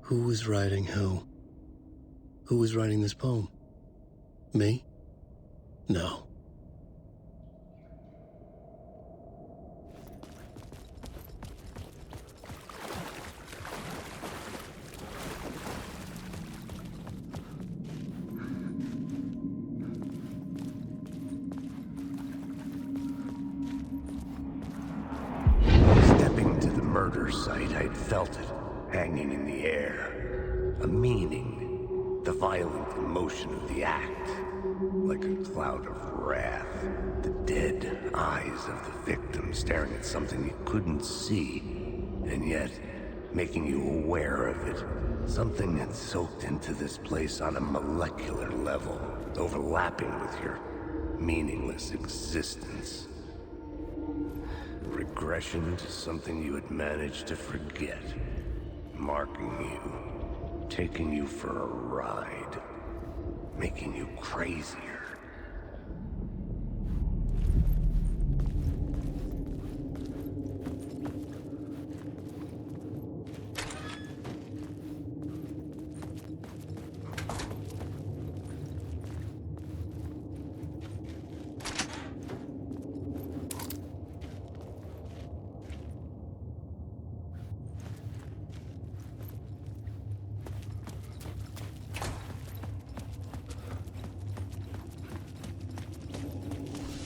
Who was writing who? Who was writing this poem? Me? No. Stepping to the murder site, I'd felt it, hanging in the air. A meaning, the violent emotion of the act, like a cloud of wrath. The dead eyes of the victim staring at something you couldn't see, and yet making you aware of it. Something had soaked into this place on a molecular level, overlapping with your meaningless existence. Regression to something you had managed to forget, marking you, taking you for a ride, making you crazier.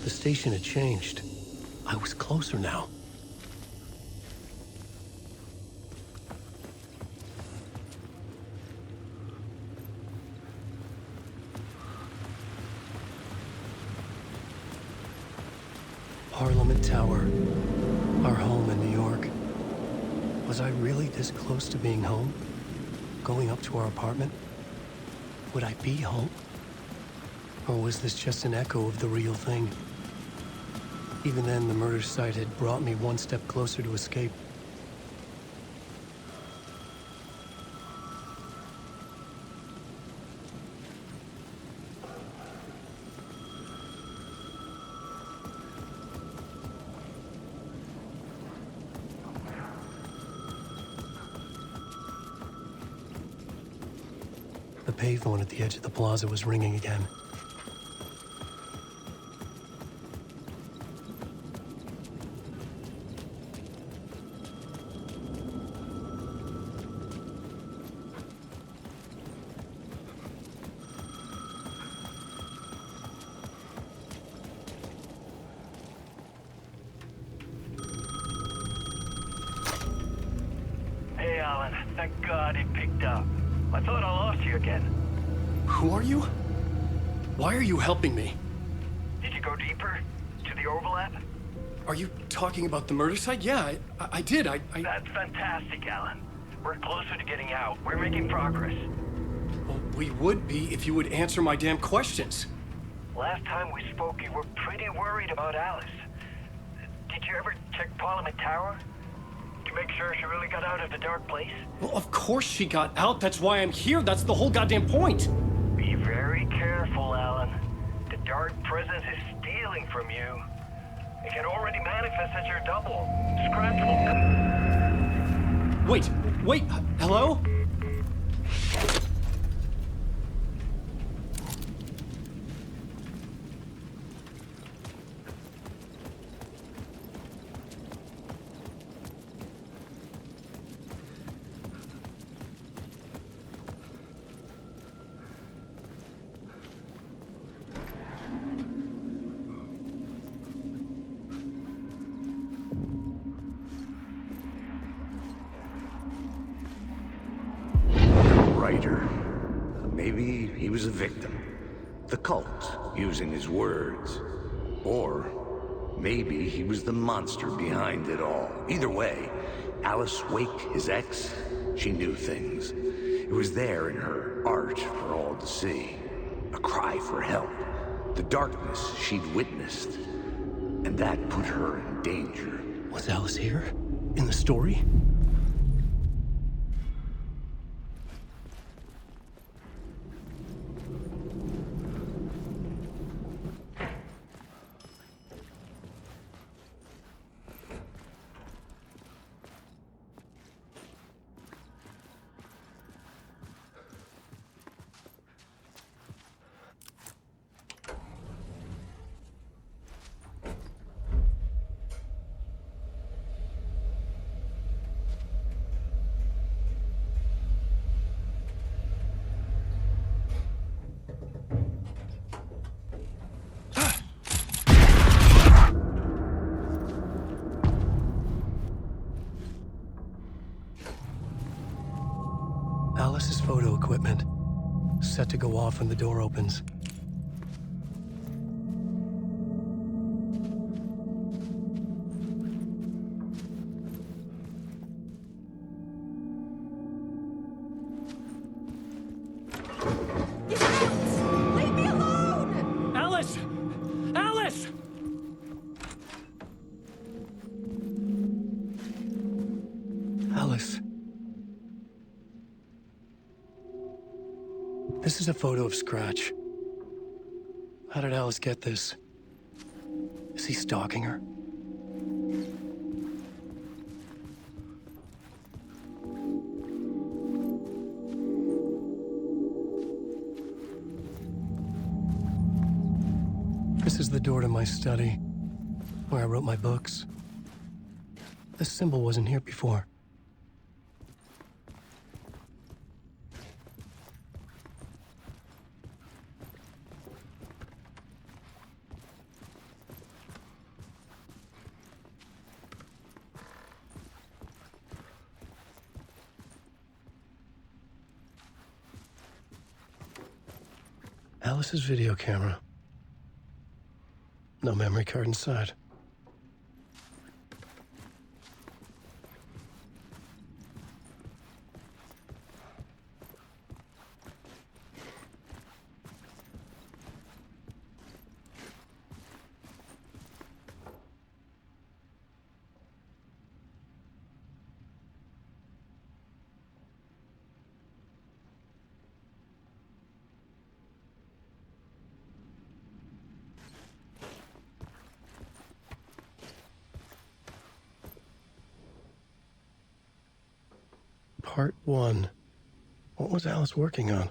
The station had changed. I was closer now. Parliament Tower. Our home in New York. Was I really this close to being home? Going up to our apartment? Would I be home? Or was this just an echo of the real thing? Even then, the murder site had brought me one step closer to escape. The payphone at the edge of the plaza was ringing again. Hey, Alan. Thank God it picked up. I thought I lost you again. Who are you? Why are you helping me? Did you go deeper? To the overlap? Are you talking about the murder site? Yeah, I did. That's fantastic, Alan. We're closer to getting out. We're making progress. Well, we would be if you would answer my damn questions. Last time we spoke, you were pretty worried about Alice. Did you ever check Parliament Tower? To make sure she really got out of the dark place? Well, of course she got out. That's why I'm here. That's the whole goddamn point. Be very careful, Alan. The dark presence is stealing from you. It can already manifest as your double. Scratch will... Wait, hello? Maybe he was a victim. The cult, using his words. Or maybe he was the monster behind it all. Either way, Alice Wake, his ex, she knew things. It was there in her art for all to see. A cry for help. The darkness she'd witnessed. And that put her in danger. Was Alice here? In the story? Alice's photo equipment, set to go off when the door opens. Leave me alone! Alice! Alice! Alice. This is a photo of Scratch. How did Alice get this? Is he stalking her? This is the door to my study, where I wrote my books. This symbol wasn't here before. Alice's video camera. No memory card inside. Part 1. What was Alice working on?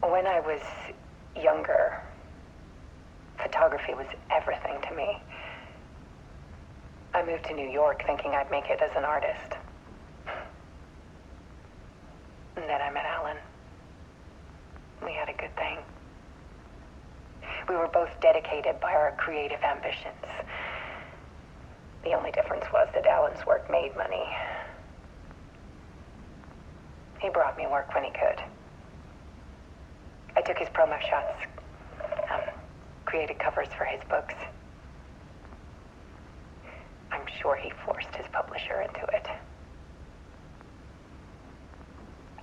When I was younger, photography was everything to me. I moved to New York thinking I'd make it as an artist. And then I met Alan. We had a good thing. We were both dedicated by our creative ambitions. The only difference was that Alan's work made money. He brought me work when he could. I took his promo shots, created covers for his books. I'm sure he forced his publisher into it.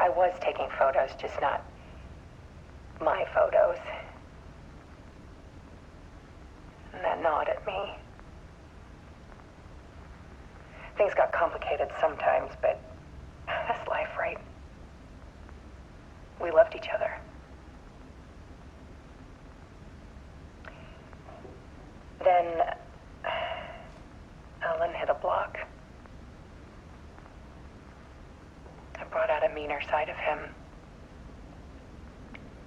I was taking photos, just not my photos. And that gnawed at me. Things got complicated sometimes, but that's life, right? We loved each other. Then Alan hit a block. I brought out a meaner side of him.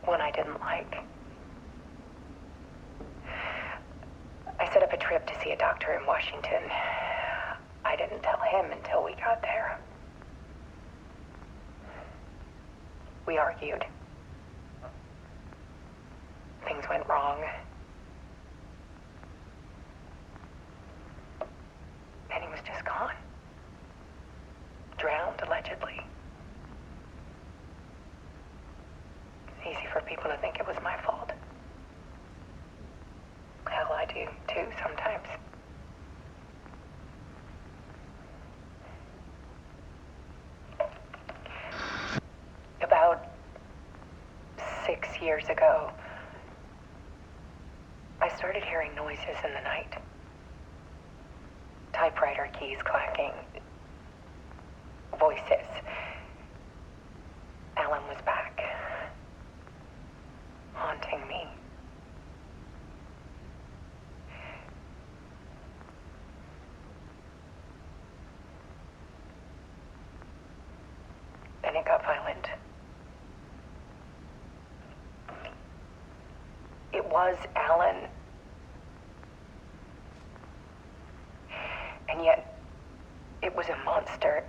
One I didn't like. I set up a trip to see a doctor in Washington. I didn't tell him until we got there. We argued. Things went wrong. And he was just gone. Drowned, allegedly. It's easy for people to think it was my fault. Hell, I do, too, sometimes. About 6 years ago, I started hearing noises in the night. Typewriter keys clacking. Voices. Alan was back. Haunting me. violent. It was Alan. And yet, it was a monster.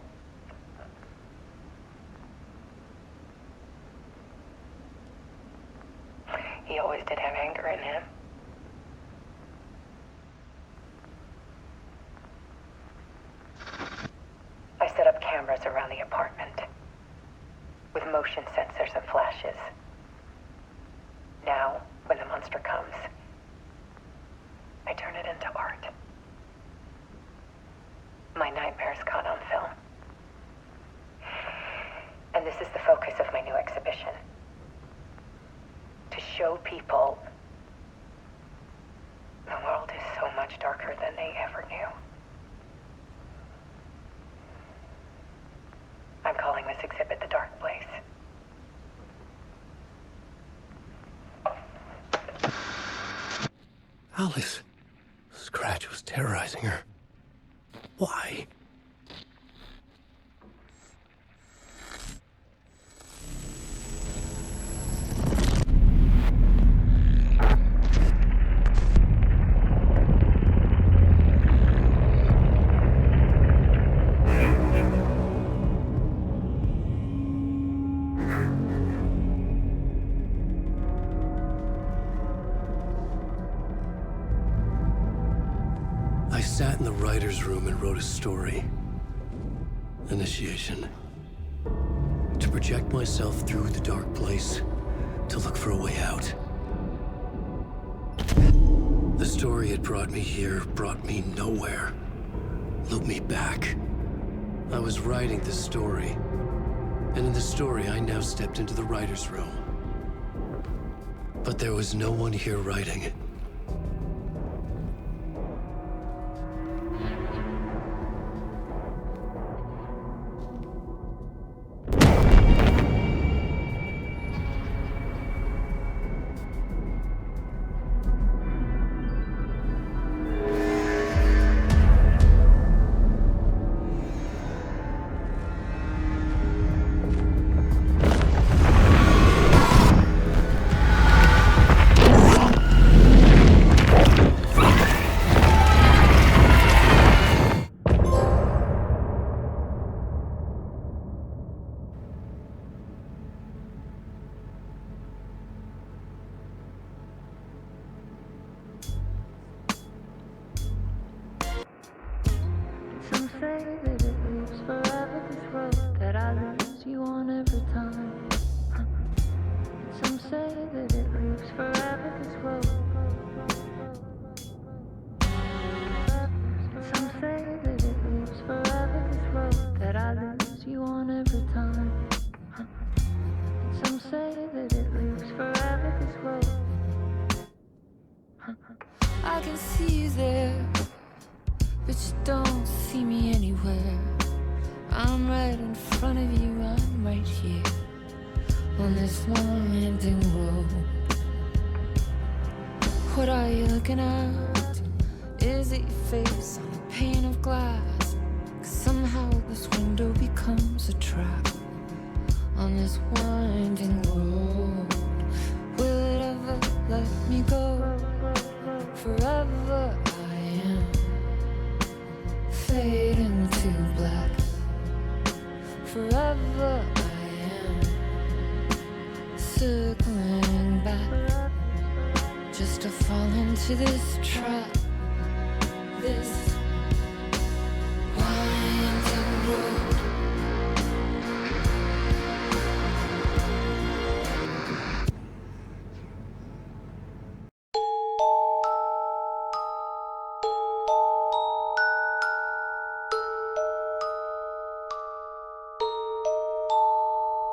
He always did have anger in him. I set up cameras around the apartment with motion sensors and flashes. Now, when the monster comes, I turn it into art. My nightmares caught on film. And this is the focus of my new exhibition. To show people the world is so much darker than they ever knew. I'm calling this exhibit The Dark Place. Alice. Scratch was terrorizing her. Why? I sat in the writer's room and wrote a story. Initiation. To project myself through the dark place, to look for a way out. The story had brought me here, brought me nowhere. Looped me back. I was writing the story. And in the story, I now stepped into the writer's room. But there was no one here writing it. Some say that it lives forever, this road that I lose you on every time. Some say that it lives forever, this road. Some say that it lives forever, this road that I lose you on every time. Some say that it lives forever, this road. I can see you there, but you don't see me anywhere. I'm right in front of you, I'm right here on this long winding road. What are you looking at? Is it your face on a pane of glass? 'Cause somehow this window becomes a trap on this winding road. Will it ever let me go? Forever I am fading to black. Forever I am circling back, just to fall into this trap. This